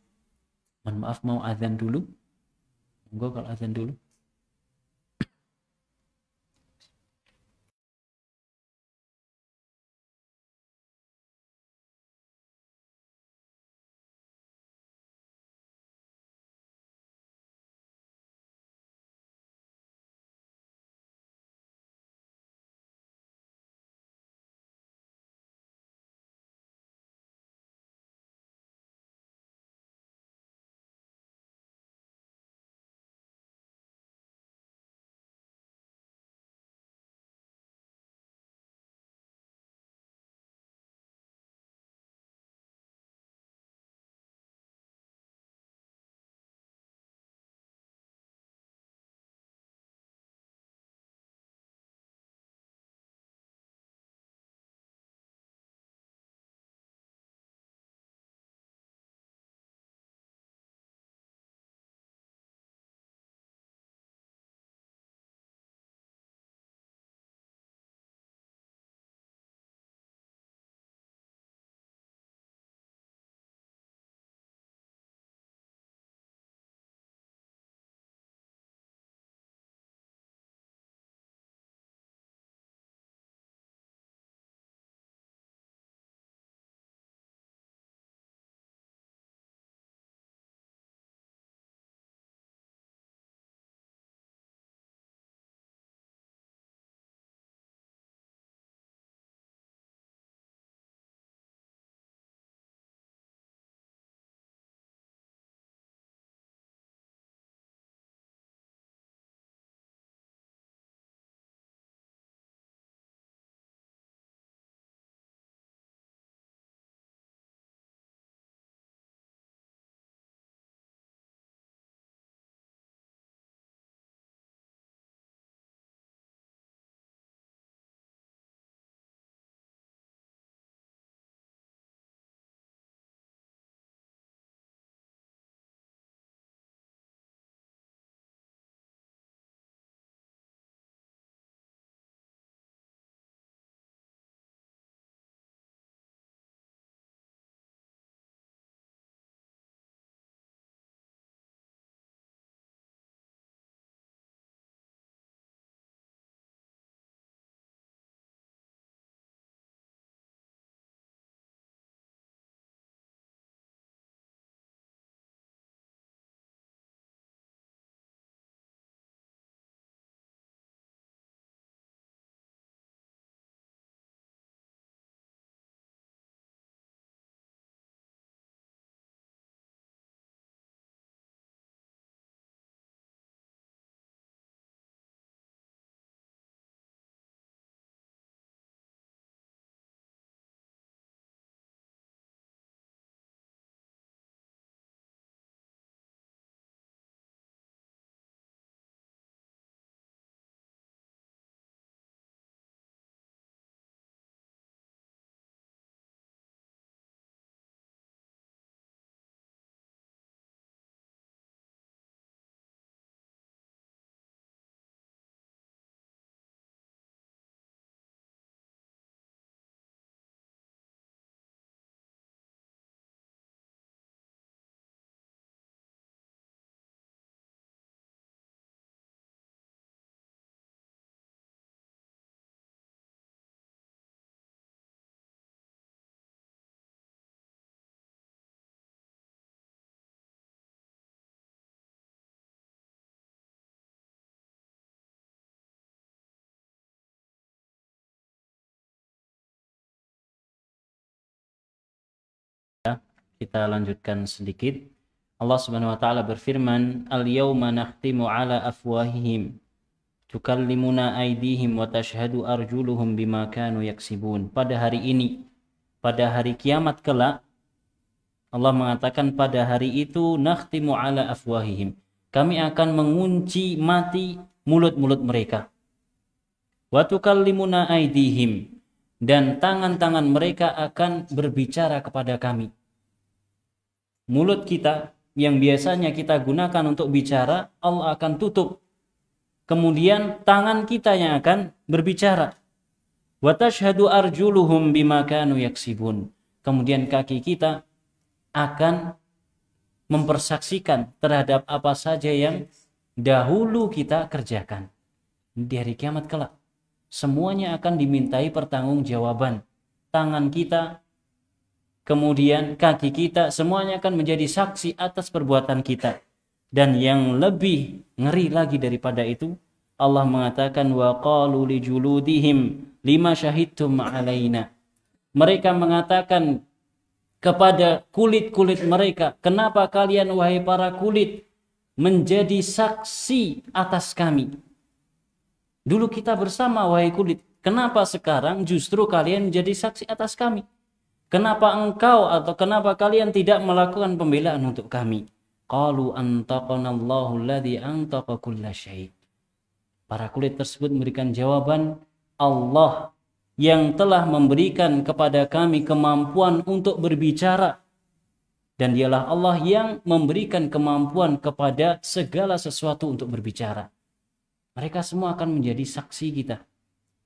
Mohon maaf, mau azan dulu? Enggak, kalau azan dulu. Kita lanjutkan sedikit. Allah Subhanahu wa taala berfirman, "Al-yauma nakhtimu ala afwahihim tukallimuna aydihim wa tashhadu arjuluhum bima kanu yaksibun." Pada hari ini, pada hari kiamat kelak, Allah mengatakan pada hari itu nakhtimu ala afwahihim. Kami akan mengunci mati mulut-mulut mereka. Wa tukallimuna aydihim, dan tangan-tangan mereka akan berbicara kepada kami. Mulut kita yang biasanya kita gunakan untuk bicara, Allah akan tutup. Kemudian tangan kita yang akan berbicara. Wa tashhadu arjuluhum bima kanu yaksibun. Kemudian kaki kita akan mempersaksikan terhadap apa saja yang dahulu kita kerjakan. Di hari kiamat kelak, semuanya akan dimintai pertanggungjawaban. Tangan kita, kemudian kaki kita, semuanya akan menjadi saksi atas perbuatan kita. Dan yang lebih ngeri lagi daripada itu, Allah mengatakan wa qalu li juludihim lima syahidtum alaina. Mereka mengatakan kepada kulit-kulit mereka, kenapa kalian wahai para kulit menjadi saksi atas kami? Dulu kita bersama wahai kulit, kenapa sekarang justru kalian menjadi saksi atas kami? Kenapa engkau atau kenapa kalian tidak melakukan pembelaan untuk kami? Qalu antaqanallahu alladzi antaqa kulla syai'. Para kulit tersebut memberikan jawaban, Allah yang telah memberikan kepada kami kemampuan untuk berbicara. Dan dialah Allah yang memberikan kemampuan kepada segala sesuatu untuk berbicara. Mereka semua akan menjadi saksi kita.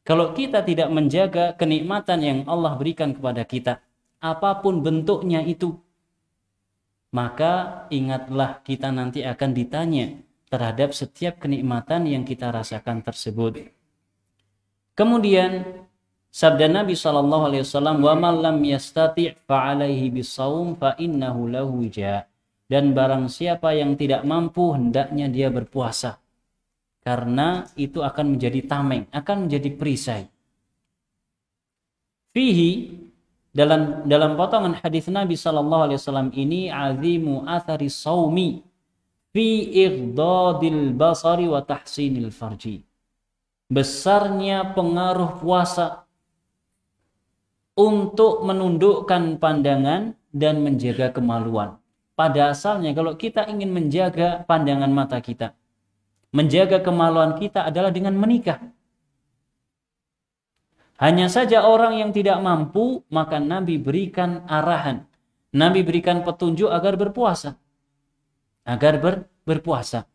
Kalau kita tidak menjaga kenikmatan yang Allah berikan kepada kita, apapun bentuknya itu, maka ingatlah kita nanti akan ditanya terhadap setiap kenikmatan yang kita rasakan tersebut. Kemudian sabda Nabi SAW, wa man lam yastati' fa alaihi bisawm fa innahu lahu wija. Dan barang siapa yang tidak mampu, hendaknya dia berpuasa, karena itu akan menjadi tameng, akan menjadi perisai. Fihi, dalam potongan hadis Nabi SAW ini, azimu athari saumi fi ighdadil basari wa tahsinil farji. Besarnya pengaruh puasa untuk menundukkan pandangan dan menjaga kemaluan. Pada asalnya kalau kita ingin menjaga pandangan mata kita, menjaga kemaluan kita adalah dengan menikah. Hanya saja orang yang tidak mampu, maka Nabi berikan arahan, Nabi berikan petunjuk agar berpuasa. Berpuasa.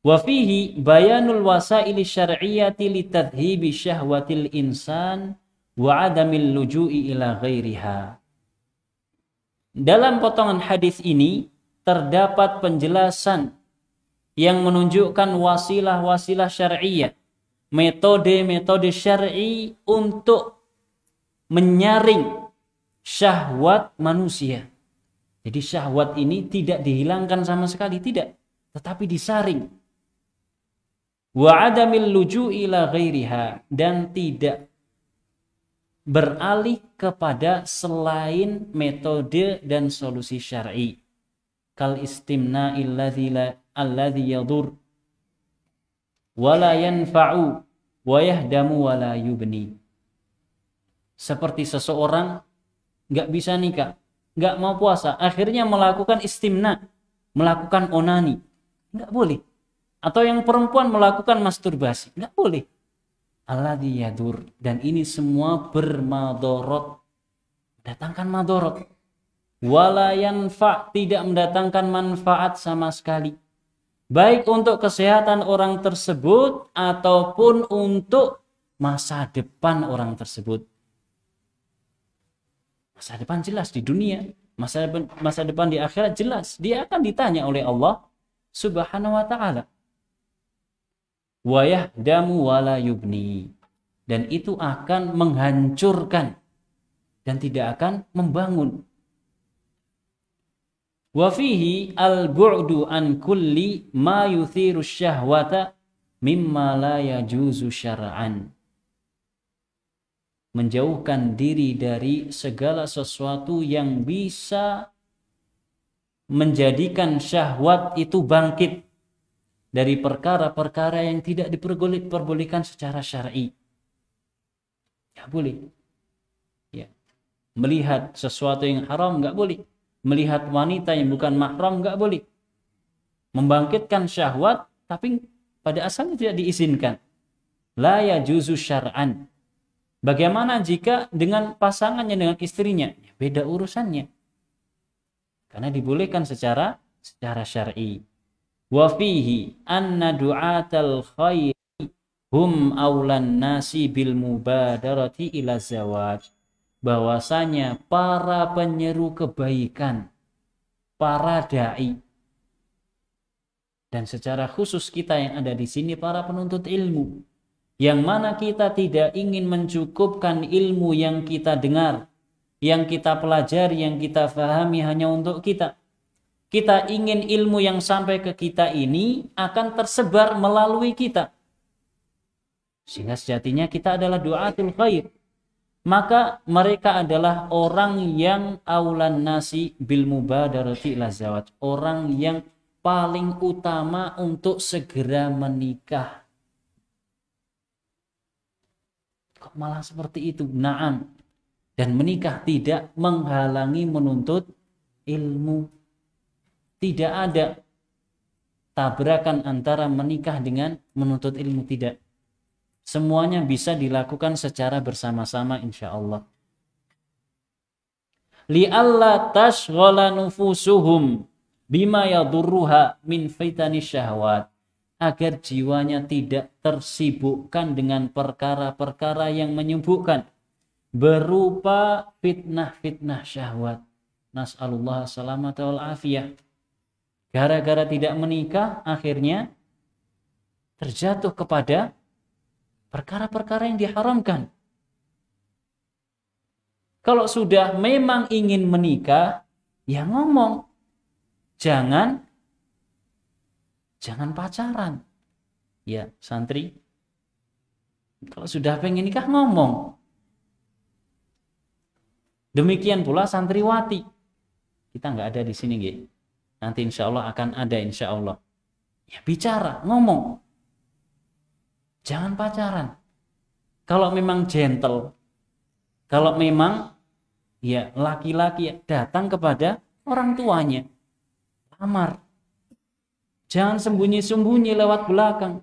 Wa fihi bayanul wasaili syar'iyyati litadhhibi syahwatil insan wa adamil luju'i ila ghairiha. Dalam potongan hadis ini terdapat penjelasan yang menunjukkan wasilah-wasilah syar'iyyah, metode-metode syar'i untuk menyaring syahwat manusia. Jadi syahwat ini tidak dihilangkan sama sekali, tidak, tetapi disaring. Wa adamil luju'i ila ghairiha, dan tidak beralih kepada selain metode dan solusi syar'i. Kal istimna'il alladhi yadur wa la yanfa'u wa yahdamu wa la yubni. Seperti seseorang enggak bisa nikah, enggak mau puasa, akhirnya melakukan istimna, melakukan onani. Enggak boleh. Atau yang perempuan melakukan masturbasi, enggak boleh. Alladhi yadur, dan ini semua bermadorot, mendatangkan madorot. Wala yanfa', tidak mendatangkan manfaat sama sekali, baik untuk kesehatan orang tersebut ataupun untuk masa depan orang tersebut. Masa depan jelas di dunia, masa depan di akhirat jelas. Dia akan ditanya oleh Allah Subhanahu wa ta'ala. Wa yahdamu wa la yubni, dan itu akan menghancurkan dan tidak akan membangun. Wa fihi al-bu'du an kulli ma yuthiru syahwata mimma la yajuzu syar'an. Menjauhkan diri dari segala sesuatu yang bisa menjadikan syahwat itu bangkit dari perkara-perkara yang tidak diperbolehkan secara syar'i. Ya boleh. Ya. Melihat sesuatu yang haram enggak boleh. Melihat wanita yang bukan mahram enggak boleh. Membangkitkan syahwat tapi pada asalnya tidak diizinkan. La yajuzu syar'an. Bagaimana jika dengan pasangannya, dengan istrinya? Ya, beda urusannya. Karena dibolehkan secara syar'i. Wa fihi anna du'atal khair hum aulan nasi bil mubadarati ila zawaj. Bahwasanya para penyeru kebaikan, para dai, dan secara khusus kita yang ada di sini para penuntut ilmu, yang mana kita tidak ingin mencukupkan ilmu yang kita dengar, yang kita pelajari, yang kita fahami hanya untuk kita. Kita ingin ilmu yang sampai ke kita ini akan tersebar melalui kita. Sehingga sejatinya kita adalah du'atul khair. Maka mereka adalah orang yang aulan nasi bil mubadarati ila zawaj. Orang yang paling utama untuk segera menikah. Kok malah seperti itu? Naam. Dan menikah tidak menghalangi menuntut ilmu. Tidak ada tabrakan antara menikah dengan menuntut ilmu, tidak. Semuanya bisa dilakukan secara bersama-sama insyaallah. Li'alla tashghala nufusuhum bima yadurruha min fitani syahwat. Agar jiwanya tidak tersibukkan dengan perkara-perkara yang menyibukkan. Berupa fitnah-fitnah syahwat. Nas'alullah salamata wal afiyah. Gara-gara tidak menikah, akhirnya terjatuh kepada perkara-perkara yang diharamkan. Kalau sudah memang ingin menikah, ya ngomong. Jangan pacaran. Ya, santri. Kalau sudah pengen nikah, ngomong. Demikian pula santriwati. Kita nggak ada di sini, nggih. Nanti insya Allah akan ada insya Allah. Ya bicara, ngomong. Jangan pacaran. Kalau memang gentle, kalau memang ya laki-laki datang kepada orang tuanya, lamar. Jangan sembunyi-sembunyi lewat belakang.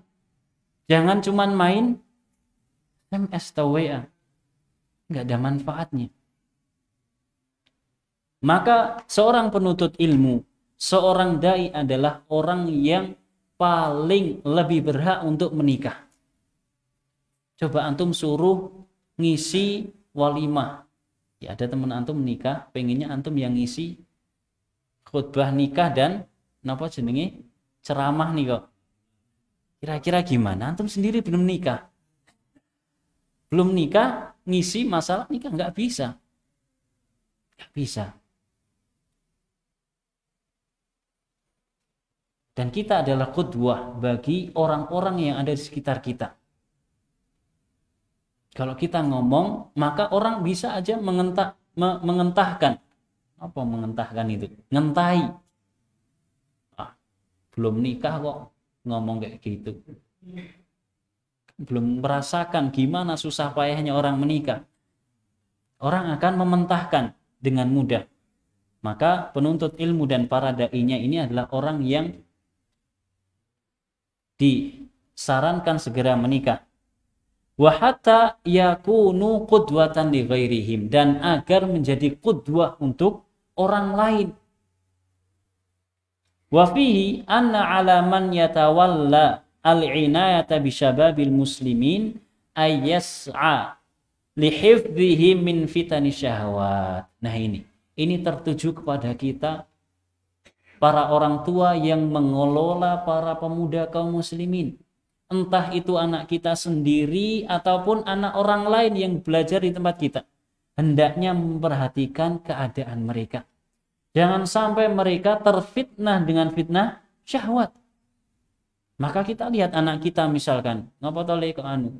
Jangan cuman main SMS atau WA. Nggak ada manfaatnya. Maka seorang penuntut ilmu, seorang dai adalah orang yang paling lebih berhak untuk menikah. Coba antum suruh ngisi walimah. Ya ada teman antum menikah, pengennya antum yang ngisi khutbah nikah dan napa jenenge ceramah nih kok. Kira-kira gimana? Antum sendiri belum nikah. Belum nikah, ngisi masalah nikah nggak bisa. Nggak bisa. Dan kita adalah qudwah bagi orang-orang yang ada di sekitar kita. Kalau kita ngomong, maka orang bisa aja mengentahkan. Apa mengentahkan itu? Ngentai. Belum nikah kok ngomong kayak gitu. Belum merasakan gimana susah payahnya orang menikah. Orang akan mementahkan dengan mudah. Maka penuntut ilmu dan para da'inya ini adalah orang yang disarankan segera menikah. Wa hatta yakunu qudwatan li ghairihim, dan agar menjadi qudwah untuk orang lain. Wa fihi anna ala man yatawalla al-inayata bi syababil muslimin ay yas'a li hifdhihim min fitani syahwat. Nah ini tertuju kepada kita para orang tua yang mengelola para pemuda kaum muslimin. Entah itu anak kita sendiri ataupun anak orang lain yang belajar di tempat kita. Hendaknya memperhatikan keadaan mereka. Jangan sampai mereka terfitnah dengan fitnah syahwat. Maka kita lihat anak kita misalkan, ngapa to le kok anu?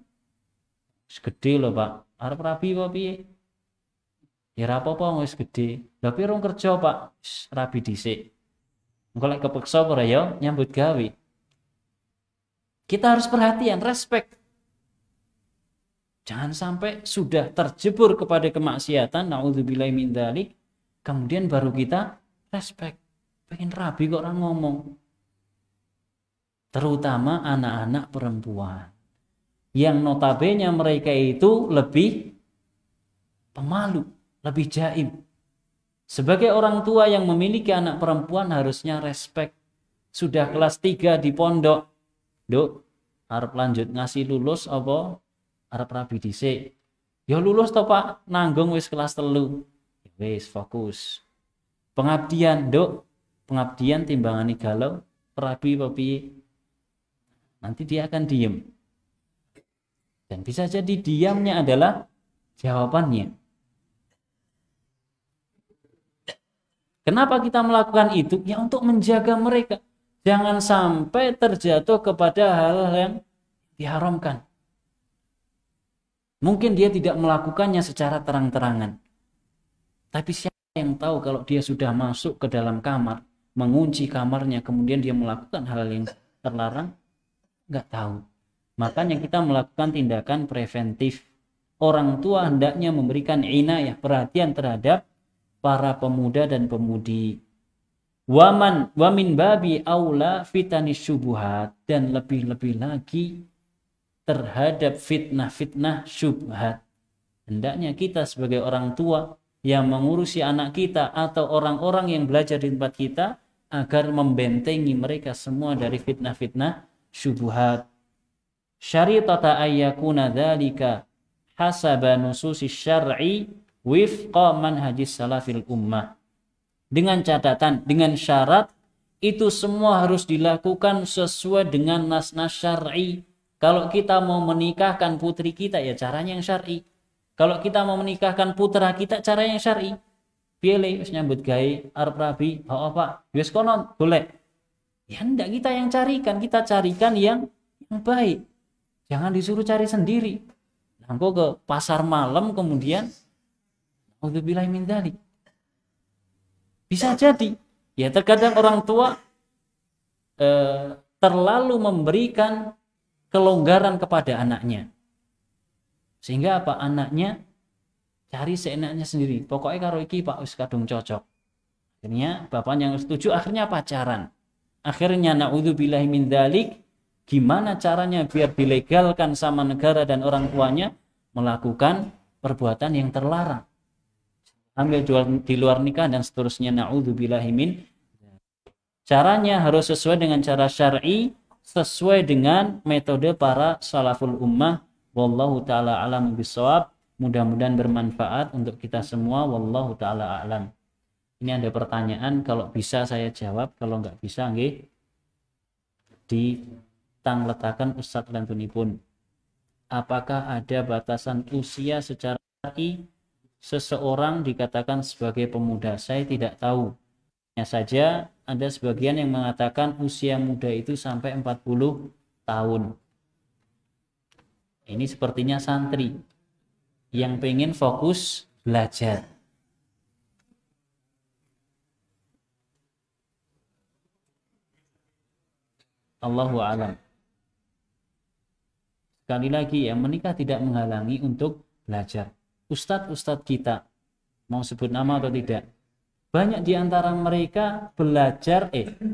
Gede loh Pak, arep rabi apa piye? Ya ora apa-apa wis gede. Lah pirung kerja Pak? Rabi dhisik. Engko lek kepeksa ora ya nyambut gawe. Kita harus perhatian, respect. Jangan sampai sudah terjebur kepada kemaksiatan, naudzubillahi min dzalik, kemudian baru kita respect. Pengen rabi kok orang ngomong. Terutama anak-anak perempuan. Yang notabene mereka itu lebih pemalu, lebih jaim. Sebagai orang tua yang memiliki anak perempuan harusnya respect. Sudah kelas 3 di pondok, Duk, arep lanjut ngasih lulus apa arep rabi dhisik? Ya lulus to Pak, nanggung wis kelas 3. Wis fokus. Pengabdian, Duk. Pengabdian timbangane galau, rabi apa piye? Nanti dia akan diem. Dan bisa jadi diamnya adalah jawabannya. Kenapa kita melakukan itu? Ya untuk menjaga mereka. Jangan sampai terjatuh kepada hal-hal yang diharamkan. Mungkin dia tidak melakukannya secara terang-terangan. Tapi siapa yang tahu kalau dia sudah masuk ke dalam kamar, mengunci kamarnya, kemudian dia melakukan hal yang terlarang? Nggak tahu. Makanya kita melakukan tindakan preventif. Orang tua hendaknya memberikan inayah, perhatian terhadap para pemuda dan pemudi. Wamin babi aula fitanis syubhat, dan lebih-lebih lagi terhadap fitnah-fitnah syubhat. Hendaknya kita sebagai orang tua yang mengurusi anak kita atau orang-orang yang belajar di tempat kita agar membentengi mereka semua dari fitnah-fitnah syubhat. Syaritata ayyakuna dzalika hasaba nususi syar'i wifqa manhajis salafil ummah. Dengan catatan, dengan syarat itu semua harus dilakukan sesuai dengan nas-nas syar'i. Kalau kita mau menikahkan putri kita ya caranya yang syar'i. Kalau kita mau menikahkan putra kita cara yang syar'i. Pilih wis nyambut gawe arep rabi, oh Pak, wis konon boleh. Ya ndak kita yang carikan, kita carikan yang baik. Jangan disuruh cari sendiri. Nangko ke pasar malam kemudian Auzubillahi min dzalik. Bisa jadi ya terkadang orang tua terlalu memberikan kelonggaran kepada anaknya. Sehingga apa? Anaknya cari seenaknya sendiri. Pokoknya karo iki Pak wis kadung cocok. Akhirnya bapaknya yang setuju, akhirnya pacaran. Akhirnya naudzubillahi min dzalik, gimana caranya biar dilegalkan sama negara dan orang tuanya melakukan perbuatan yang terlarang. Ambil jual di luar nikah dan seterusnya, naudzubillahi min. Caranya harus sesuai dengan cara syar'i, sesuai dengan metode para salaful ummah. Wallahu ta'ala alam bisawab. Mudah-mudahan bermanfaat untuk kita semua. Wallahu ta'ala alam. Ini ada pertanyaan, kalau bisa saya jawab, kalau nggak bisa nggih ditang letakkan Ustadz lantunipun. Apakah ada batasan usia secara syar'i seseorang dikatakan sebagai pemuda? Saya tidak tahu. Hanya saja ada sebagian yang mengatakan usia muda itu sampai 40 tahun. Ini sepertinya santri yang pengen fokus belajar. Allahu a'lam. Sekali lagi ya, menikah tidak menghalangi untuk belajar. Ustadz-ustadz kita, mau sebut nama atau tidak, banyak di antara mereka belajar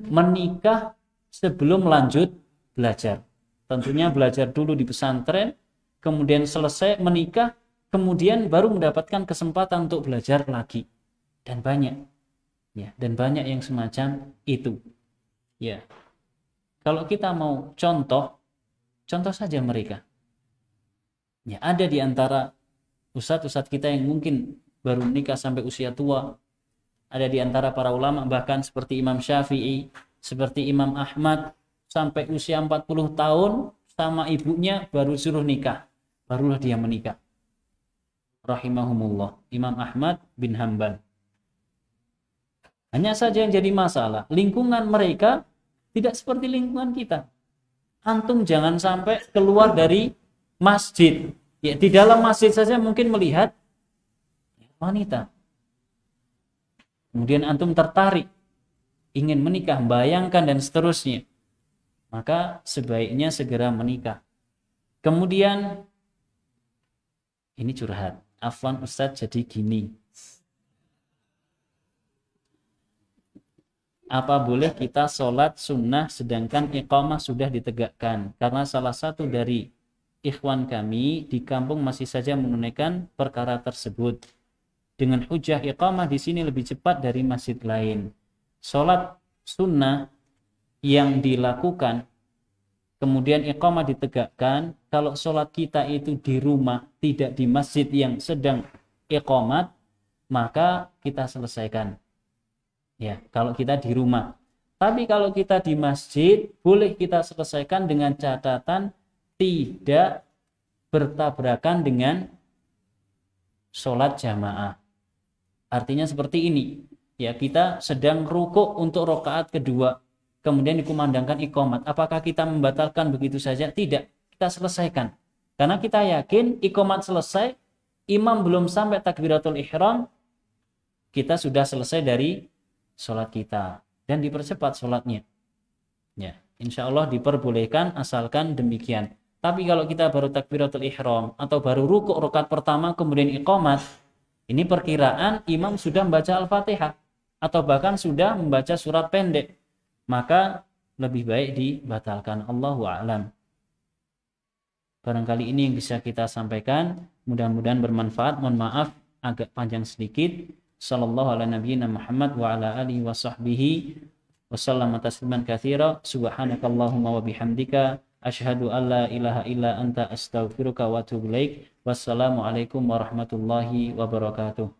menikah sebelum lanjut belajar. Tentunya belajar dulu di pesantren, kemudian selesai menikah, kemudian baru mendapatkan kesempatan untuk belajar lagi. Dan banyak ya, dan banyak yang semacam itu. Ya. Kalau kita mau contoh saja mereka. Ya, ada di antara ustadz-ustadz kita yang mungkin baru menikah sampai usia tua. Ada di antara para ulama bahkan seperti Imam Syafi'i, seperti Imam Ahmad, sampai usia 40 tahun sama ibunya baru suruh nikah. Barulah dia menikah. Rahimahumullah. Imam Ahmad bin Hanbal. Hanya saja yang jadi masalah, lingkungan mereka tidak seperti lingkungan kita. Antum jangan sampai keluar dari masjid. Ya, di dalam masjid saja mungkin melihat wanita. Kemudian antum tertarik, ingin menikah, bayangkan dan seterusnya. Maka sebaiknya segera menikah. Kemudian, ini curhat. Afwan Ustadz, jadi gini. Apa boleh kita sholat sunnah sedangkan iqamah sudah ditegakkan? Karena salah satu dari ikhwan kami di kampung masih saja menunaikan perkara tersebut. dengan hujah iqamah di sini lebih cepat dari masjid lain. Salat sunnah yang dilakukan kemudian iqamah ditegakkan, kalau sholat kita itu di rumah, tidak di masjid yang sedang iqamat, maka kita selesaikan. Ya, kalau kita di rumah. Tapi kalau kita di masjid, boleh kita selesaikan dengan catatan tidak bertabrakan dengan sholat jamaah. Artinya seperti ini. Ya, kita sedang rukuk untuk rakaat kedua, kemudian dikumandangkan iqamat. Apakah kita membatalkan begitu saja? Tidak, kita selesaikan. Karena kita yakin iqamat selesai, imam belum sampai takbiratul ihram, kita sudah selesai dari sholat kita. Dan dipercepat sholatnya. Ya, insya Allah diperbolehkan asalkan demikian. Tapi kalau kita baru takbiratul ihram atau baru rukuk rakaat pertama kemudian iqamat, ini perkiraan imam sudah membaca Al-Fatihah atau bahkan sudah membaca surat pendek, maka lebih baik dibatalkan. Allahu a'lam. Barangkali ini yang bisa kita sampaikan, mudah-mudahan bermanfaat. Mohon maaf agak panjang sedikit. Sallallahu ala nabiyyina Muhammad wa ala alihi wa sahbihi wa sallama tasliman katsira. Subhanakallahumma wa bihamdika asyhadu an la ilaha illa anta astaghfiruka wa atubu ilaik. Wassalamu alaikum warahmatullahi wabarakatuh.